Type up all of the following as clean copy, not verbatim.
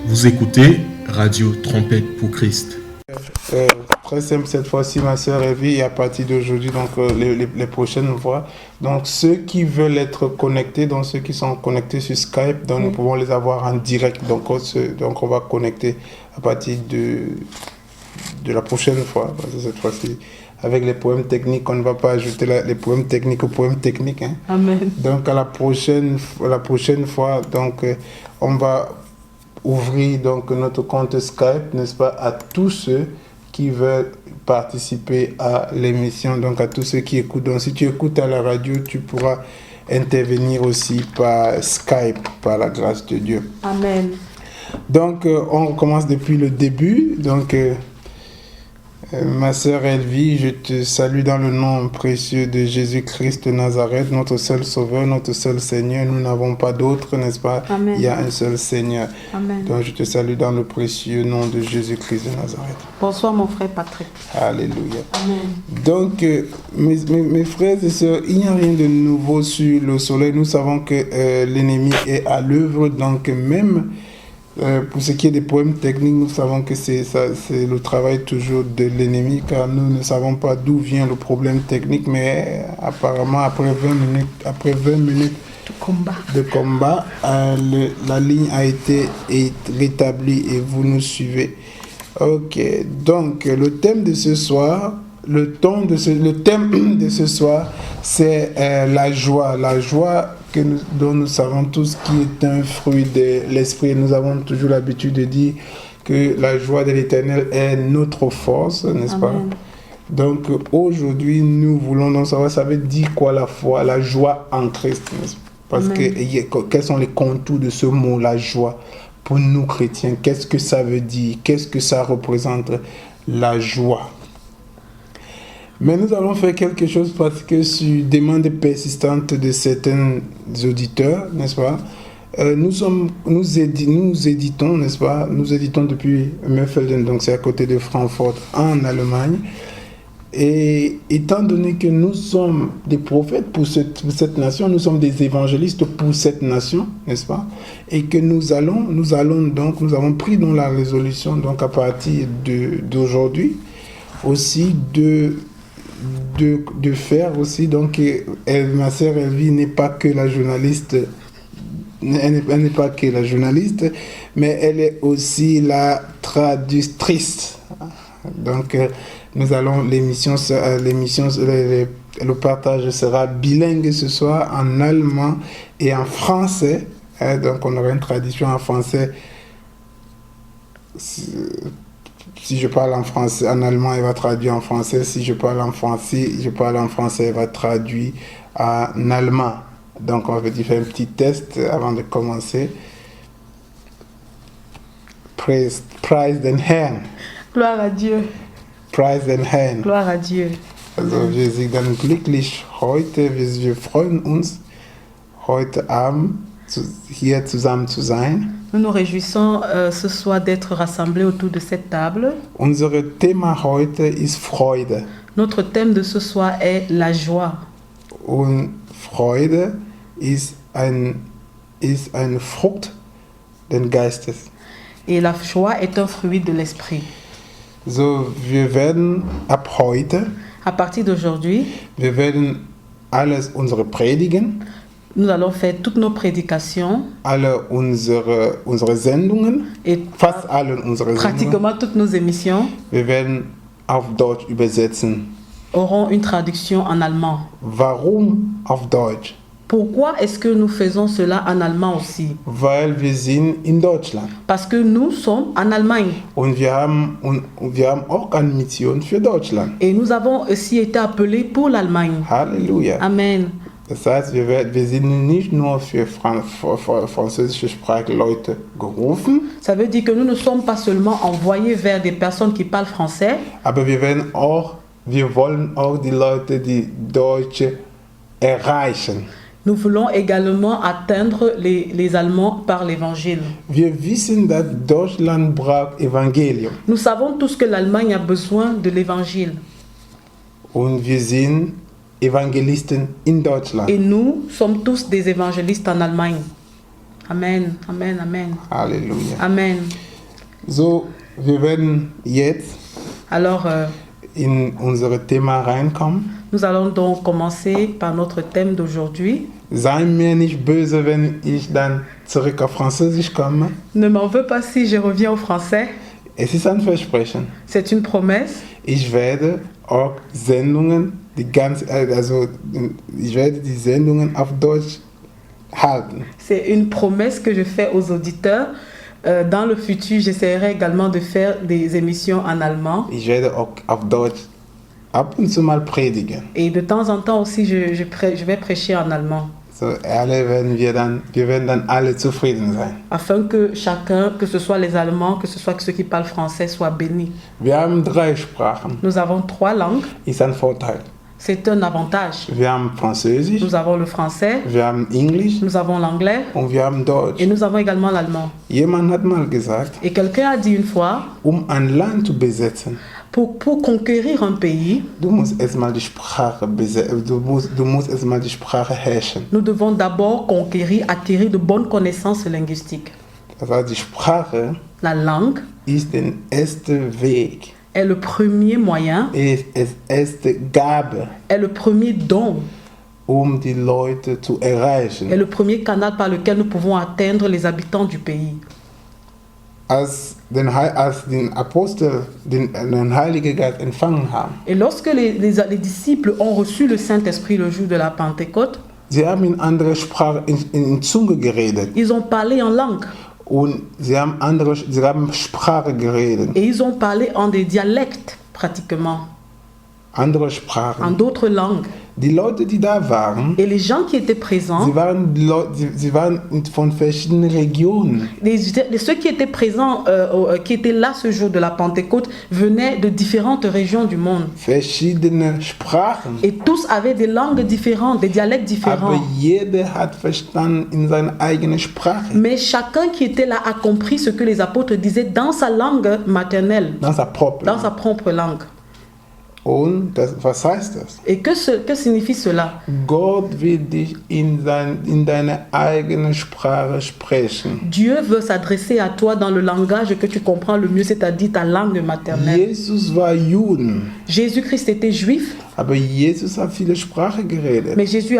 Vous écoutez Radio Trompette pour Christ. Très simple cette fois-ci, ma sœur Evie, et à partir d'aujourd'hui, donc les prochaines fois. Donc ceux qui veulent être connectés, donc ceux qui sont connectés sur Skype, donc nous pouvons les avoir en direct. Donc on va connecter à partir de la prochaine fois, parce que cette fois-ci. Avec les problèmes techniques, on ne va pas ajouter les problèmes techniques aux problèmes techniques. Hein. Amen. Donc la prochaine fois, donc on va ouvrir donc notre compte Skype, n'est-ce pas, à tous ceux qui veulent participer à l'émission, donc à tous ceux qui écoutent. Donc si tu écoutes à la radio, tu pourras intervenir aussi par Skype, par la grâce de Dieu. Amen. Donc on recommence depuis le début. Donc ma sœur Elvie, je te salue dans le nom précieux de Jésus-Christ de Nazareth, notre seul Sauveur, notre seul Seigneur. Nous n'avons pas d'autre, n'est-ce pas? Amen. Il y a un seul Seigneur. Amen. Donc je te salue dans le précieux nom de Jésus-Christ de Nazareth. Bonsoir mon frère Patrick. Alléluia. Amen. Donc mes frères et sœurs, il n'y a rien de nouveau sur le soleil. Nous savons que l'ennemi est à l'œuvre, donc même pour ce qui est des problèmes techniques, nous savons que c'est le travail toujours de l'ennemi, car nous ne savons pas d'où vient le problème technique, mais apparemment après 20 minutes de combat, la ligne a été rétablie et vous nous suivez. Ok, donc le thème de ce soir, c'est la joie. La joie dont nous savons tous qui est un fruit de l'esprit. Nous avons toujours l'habitude de dire que la joie de l'Éternel est notre force, n'est-ce pas? Donc aujourd'hui, nous voulons donc savoir, ça veut dire quoi la foi, la joie en Christ, n'est-ce pas? Parce que quels sont les contours de ce mot, la joie, pour nous chrétiens? Qu'est-ce que ça veut dire? Qu'est-ce que ça représente, la joie? Mais nous allons faire quelque chose parce que sur demande persistante de certains auditeurs, n'est-ce pas? Nous éditons, n'est-ce pas? Nous éditons depuis Meffelden, donc c'est à côté de Francfort, en Allemagne. Et étant donné que nous sommes des prophètes pour cette nation, nous sommes des évangélistes pour cette nation, n'est-ce pas? Et que nous avons pris donc la résolution, donc à partir d'aujourd'hui, aussi de faire aussi, donc ma sœur Elvie n'est pas que la journaliste, elle n'est pas que la journaliste, mais elle est aussi la traductrice. Donc nous allons, le partage sera bilingue ce soir en allemand et en français. Donc on aura une traduction en français. Si je parle en français, en allemand, elle va traduire en français. Si je parle en français, elle va traduire en allemand. Donc, on va faire un petit test avant de commencer. Praise den Herrn. Gloire à Dieu. Praise den Herrn. Gloire à Dieu. Also, wir sind dann glücklich heute. Wir freuen uns, heute Abend hier zusammen zu sein. Nous nous réjouissons ce soir d'être rassemblés autour de cette table. Unser Thema heute ist Freude. Notre thème de ce soir est la joie. Und Freude ist ein Frucht des Geistes. Et la joie est un fruit de l'esprit. So, wir werden ab heute, à partir d'aujourd'hui, wir werden alles unsere Predigen, nous allons faire toutes nos prédications, alle unsere Sendungen, et fast alle unsere pratiquement Sendungen, toutes nos émissions wir werden auf Deutsch übersetzen. auront une traduction en allemand. Warum auf Deutsch? Pourquoi est-ce que nous faisons cela en allemand aussi? Weil wir sind in Deutschland. Parce que nous sommes en Allemagne. Und wir haben auch eine Mission für Deutschland. Et nous avons aussi été appelés pour l'Allemagne. Halleluja. Amen. Das heißt, wir sind nicht nur für französische Sprachleute gerufen, Ça veut dire que nous ne sommes pas seulement envoyés vers des personnes qui parlent français, aber wir wollen auch die Leute, die Deutsche erreichen. nous voulons également atteindre les Allemands par l'évangile. Wir wissen, dass Deutschland braucht Evangelium. Nous savons tous que l'Allemagne a besoin de l'évangile. Und wir sind Evangelisten in Deutschland. Et nous sommes tous des évangélistes en Allemagne. Amen, Amen, Amen, Halleluja. Amen. So, wir werden jetzt Alors, in unser Thema reinkommen. nous allons donc commencer par notre thème d'aujourd'hui. Sei mir nicht böse, wenn ich dann zurück auf Französisch komme. Ne m'en veux pas si je reviens au français. Es ist ein Versprechen. C'est une promesse. Ich werde auch Sendungen, ich werde die Sendungen auf Deutsch halten. C'est une promesse que je fais aux auditeurs. Dans le futur, j'essaierai également de faire des émissions en allemand. Ich werde auch auf Deutsch ab und zu mal predigen. Et de temps en temps aussi, je vais prêcher en allemand. So, wir werden dann alle zufrieden sein. Afin que chacun, que ce soit les Allemands, que ce soit ceux qui parlent français, soient bénis. Wir haben 3 Sprachen. Nous avons 3 langues. Ist ein Vorteil. C'est un avantage. Wir haben Französisch, Nous avons le français, wir haben Englisch nous avons l'anglais und wir haben Deutsch. et nous avons également l'allemand. Jemand hat mal gesagt, Et quelqu'un a dit une fois, ein Land zu besetzen, pour conquérir un pays, du musst erstmal die Sprache herrschen. nous devons d'abord acquérir de bonnes connaissances linguistiques. Das heißt, die Sprache La langue ist der erste Weg, est le premier moyen, ist die erste Gabe, est le premier don, die Leute zu erreichen. est le premier canal par lequel nous pouvons atteindre les habitants du pays. Als den Apostel den Heiligen Geist empfangen haben, Et lorsque les disciples ont reçu le Saint-Esprit le jour de la Pentecôte, sie haben in andere Sprache, in Zunge geredet. ils ont parlé en langue. Und sie haben Sprache geredet. Et ils ont parlé en des dialectes pratiquement, Andere en Sprachen. d'autres langues. Die Leute, die da waren, Et les gens qui étaient présents, sie waren von verschiedenen Regionen. ceux qui étaient présents, qui étaient là ce jour de la Pentecôte, venaient de différentes régions du monde. Verschiedene Sprachen. Et tous avaient des langues différentes, des dialectes différents. Aber jeder hat verstanden in seiner eigenen Sprache. Mais chacun qui était là a compris ce que les apôtres disaient dans sa langue maternelle, Dans sa propre langue. Und was heißt das? Et que signifie cela? Gott will dich in deiner eigenen Sprache sprechen. Dieu veut s'adresser à toi dans le langage que tu comprends le mieux, c'est-à-dire ta langue maternelle. Jesus war Juden, Jésus-Christ était juif, aber Jesus hat viele Sprachen geredet. mais Jésus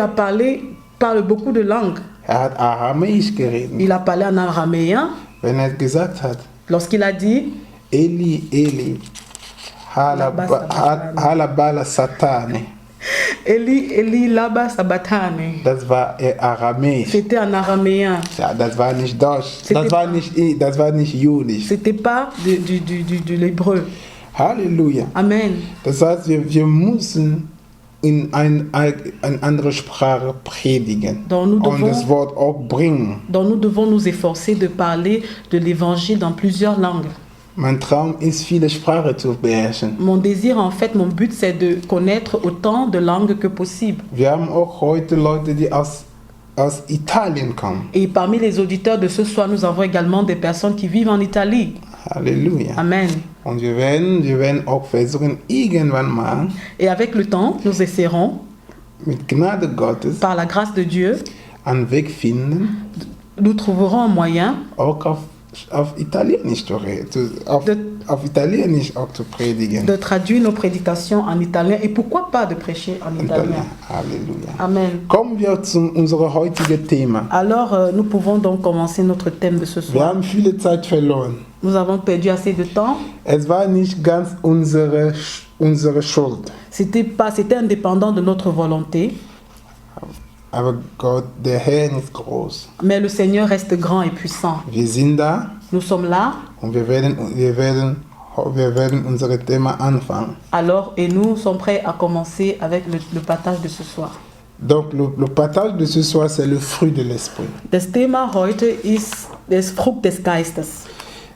parle beaucoup de langues. Hat Aramäisch geredet. Il a parlé en araméen Wenn gesagt hat, lorsqu'il a dit Eli, Eli, halabala satane. Eli, Eli, laba sabatane. Das war Aramäisch. C'était en araméen. Ja, das war nicht Deutsch. Das war nicht Jüdisch. C'était pas de l'hébreu. Halleluja. Amen. Das heißt, wir müssen in eine andere Sprache predigen und das Wort auch bringen. Donc nous devons nous efforcer de parler de l'évangile dans plusieurs langues. Mein Traum ist, viele Sprachen zu beherrschen. Mon désir, en fait, mon but, c'est de connaître autant de langues que possible. Wir haben auch heute Leute, die aus Italien kommen. Et parmi les auditeurs de ce soir, nous avons également des personnes qui vivent en Italie. Halleluja. Amen. Und wir werden auch versuchen, irgendwann mal, Et avec le temps, nous essaierons, mit Gnade Gottes, par la grâce de Dieu, einen Weg finden, nous trouverons un moyen auch auf Italienisch auf Italienisch auch zu predigen. de traduire nos prédications en italien et pourquoi pas de prêcher en italien. Halleluja. Amen. Kommen wir zu unserem heutigen Thema. Alors, nous pouvons donc commencer notre thème de ce Wir soir. haben viele Zeit verloren. Nous avons perdu assez de temps. Es war nicht ganz unsere Schuld. C'était indépendant de notre volonté, Aber Gott, der Herr ist groß. mais le Seigneur reste grand et puissant. Wir sind da Nous sommes là, und wir werden unser Thema anfangen. alors, et nous sommes prêts à commencer avec le partage de ce soir. Donc le partage de ce soir, c'est le fruit de l'esprit. Das Thema heute ist das Frucht des Geistes.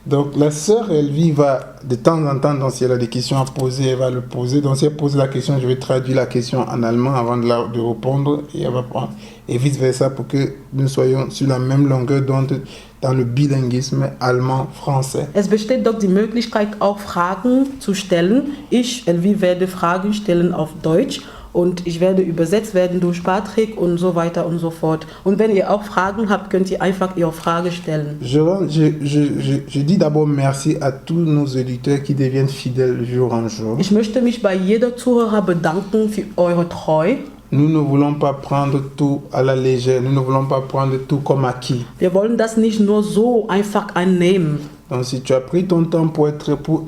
Donc la sœur Elvie va de temps en temps, donc si elle a des questions à poser, elle va le poser. Donc si elle pose la question, je vais traduire la question en allemand avant de répondre et elle va prendre et vice versa pour que nous soyons sur la même longueur d'onde dans le bilinguisme allemand-français. Es besteht doch die Möglichkeit, auch Fragen zu stellen. Ich, Elvie, werde Fragen stellen auf Deutsch und ich werde übersetzt werden durch Patrick und so weiter und so fort. Und wenn ihr auch Fragen habt, könnt ihr einfach ihre Frage stellen. Je dis d'abord merci à tous nos auditeurs qui deviennent fidèles jour en jour. Ich möchte mich bei jeder Zuhörer bedanken für eure Treu. Nous ne voulons pas prendre tout à la légère, nous ne voulons pas prendre tout comme acquis. Wir wollen das nicht nur so einfach annehmen. Donc si tu as pris ton temps pour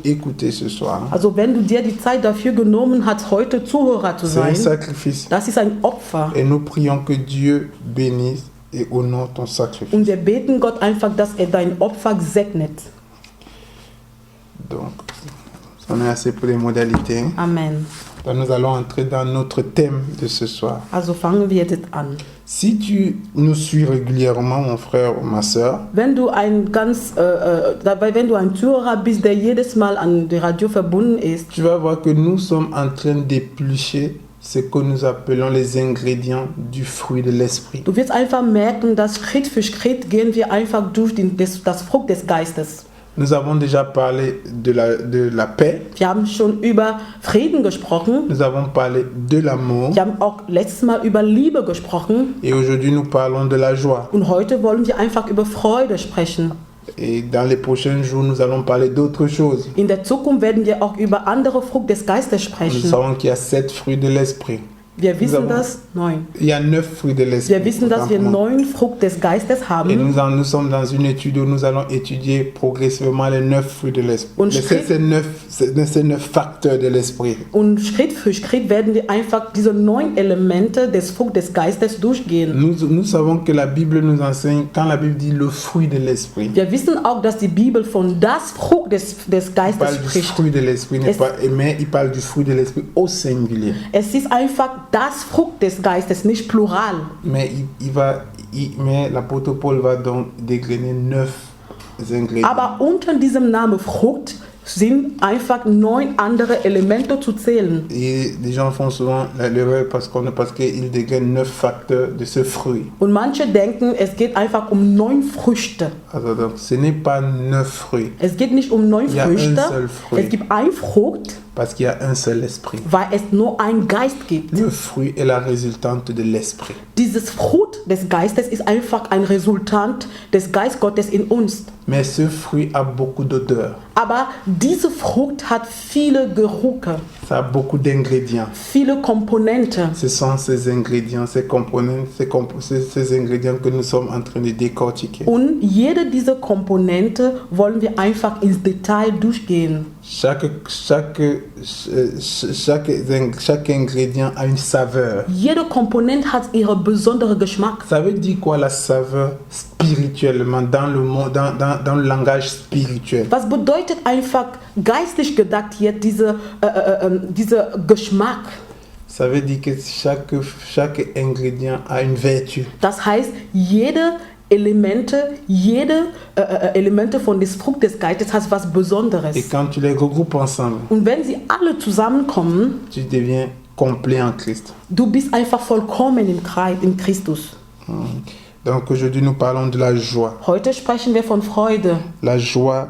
écouter ce soir, Also wenn du dir die Zeit dafür genommen hast, heute Zuhörer zu c'est un sein, sacrifice. das ist ein Opfer. Et nous prions que Dieu bénisse et honore ton sacrifice. Und wir beten Gott einfach, dass er dein Opfer segnet. Donc, on est assez pour les modalités. Amen. Donc, nous allons entrer dans notre thème de ce soir. Also fangen wir jetzt an. Si tu nous suis régulièrement, mon frère ou ma soeur, Wenn du wenn du ein Zuhörer bist, der jedes Mal an die Radio verbunden ist, tu vas voir que nous sommes en train d'éplucher ce que nous appelons les ingrédients du fruit de l'esprit. du wirst einfach merken, dass Schritt für Schritt gehen wir einfach durch das Frucht des Geistes. Nous avons déjà parlé de la paix, Wir haben schon über Frieden gesprochen. nous avons parlé de l'amour Wir haben auch letztes Mal über Liebe gesprochen. et aujourd'hui nous parlons de la joie. Und heute wollen wir einfach über Freude sprechen. Et dans les prochains jours, nous allons parler d'autres choses. In der Zukunft werden wir auch über andere Frucht des Geistes Nous sprechen. savons qu'il y a 7 fruits de l'esprit. Wir wissen avons- das, 9. Il y a 9 fruits de l'esprit. Wir wissen, dass wir autant pour moi. 9 Frucht des Geistes Et haben. nous sommes dans une étude où nous allons étudier progressivement les 9 fruits de l'esprit. Und Ces 9 facteurs de l'esprit. Und Schritt für Schritt werden wir einfach diese 9 Elemente des Frucht des Geistes durchgehen. Nous savons que la Bible nous enseigne, quand la Bible dit le fruit de l'esprit, Wir wissen auch, dass die Bibel von das Frucht des il Geistes parle du spricht. fruit de l'esprit, mais il parle du fruit de l'esprit au singulier. Es ist einfach das Frucht des Geistes, nicht plural. Mais mais l'apôtre Paul va donc dégrainer 9 ingrédients. Aber unter diesem Namen Frucht sind einfach 9 andere Elemente zu zählen. Et les gens font souvent l'erreur parce qu'ils dégainent 9 facteurs de ce fruit. Und manche denken, es geht einfach um 9 Früchte. Alors donc, ce n'est pas 9 fruits, Es geht nicht um 9 Il y a un Früchte. seul fruit. Es gibt ein Frucht, parce qu'il y a un seul esprit. weil es nur einen Geist gibt. Le fruit est la résultante de l'esprit. Dieses Frucht des Geistes ist einfach ein Resultat des Geist Gottes in uns. Mais ce fruit a beaucoup d'odeur. Aber diese Frucht hat viele Gerüche, Ça a beaucoup d'ingrédients. viele Komponenten. Ce sont ces ingrédients, ces components, ces ingrédients que nous sommes en train de décortiquer. Und jede dieser Komponente wollen wir einfach ins Detail durchgehen. Chaque ingrédient a une saveur. Jede Komponente hat ihren besonderen Geschmack. Ça veut dire quoi la saveur spirituellement dans le monde, dans le langage spirituel? Was bedeutet einfach geistlich gedacht hier dieser Geschmack? Ça veut dire que chaque ingrédient a une vertu. Das heißt, jede Elemente von des Frucht des Geistes hat was Besonderes. Et quand tu les regroupes ensemble, Und wenn sie alle zusammenkommen, tu deviens complet en Christ. du bist einfach vollkommen in Christus. Donc aujourd'hui nous parlons de la joie. Heute sprechen wir von Freude. La joie,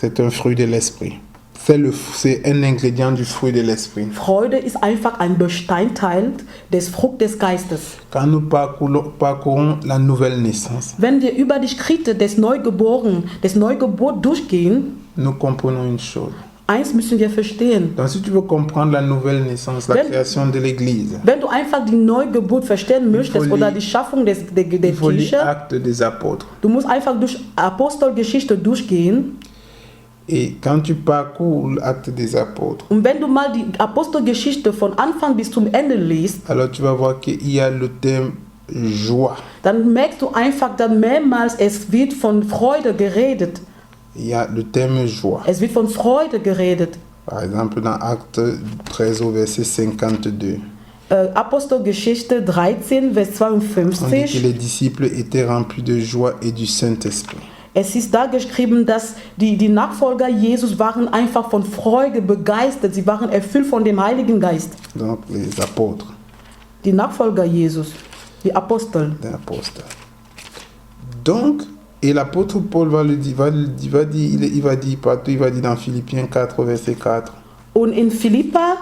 c'est un fruit de l'esprit. C'est un ingrédient du fruit de l'esprit. Freude ist einfach ein Bestandteil des Frucht des Geistes. Quand nous parcourons la nouvelle naissance, Wenn wir über die Schritte des Neugeburt durchgehen, nous comprenons une chose. eins müssen wir verstehen. Donc si tu veux comprendre la nouvelle naissance, la Wenn- création de l'Église, Wenn du einfach die Neugeburt verstehen möchtest faut oder lire- die Schaffung der il faut lire Kirche, Actes des Apôtres. du musst einfach durch Apostelgeschichte durchgehen. Et quand tu parcours l'Acte des Apôtres, Und wenn du mal die Apostelgeschichte von Anfang bis zum Ende liest, alors tu vas voir qu'il y a le thème joie. dann merkst du einfach, dass mehrmals es wird von Freude geredet. Il y a le thème joie. Es wird von Freude geredet. Par exemple, dans Acte 13 au verset 52, Apostelgeschichte 13, Vers on dit que 52. les disciples étaient remplis de joie et du Saint-Esprit. Es ist da geschrieben, dass die Nachfolger Jesus waren einfach von Freude begeistert. Sie waren erfüllt von dem Heiligen Geist. Donc les apôtres, Die Nachfolger Jesus, die Apostel. les apôtres. Donc, et l'apôtre Paul il va dire partout, il va dire dans Philippiens 4 verset 4. Und in Philippa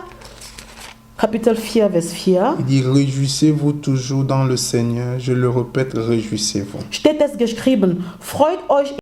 Kapitel 4, Vers 4, il dit réjouissez-vous toujours dans le Seigneur. Je le répète, réjouissez-vous. steht es geschrieben, freut euch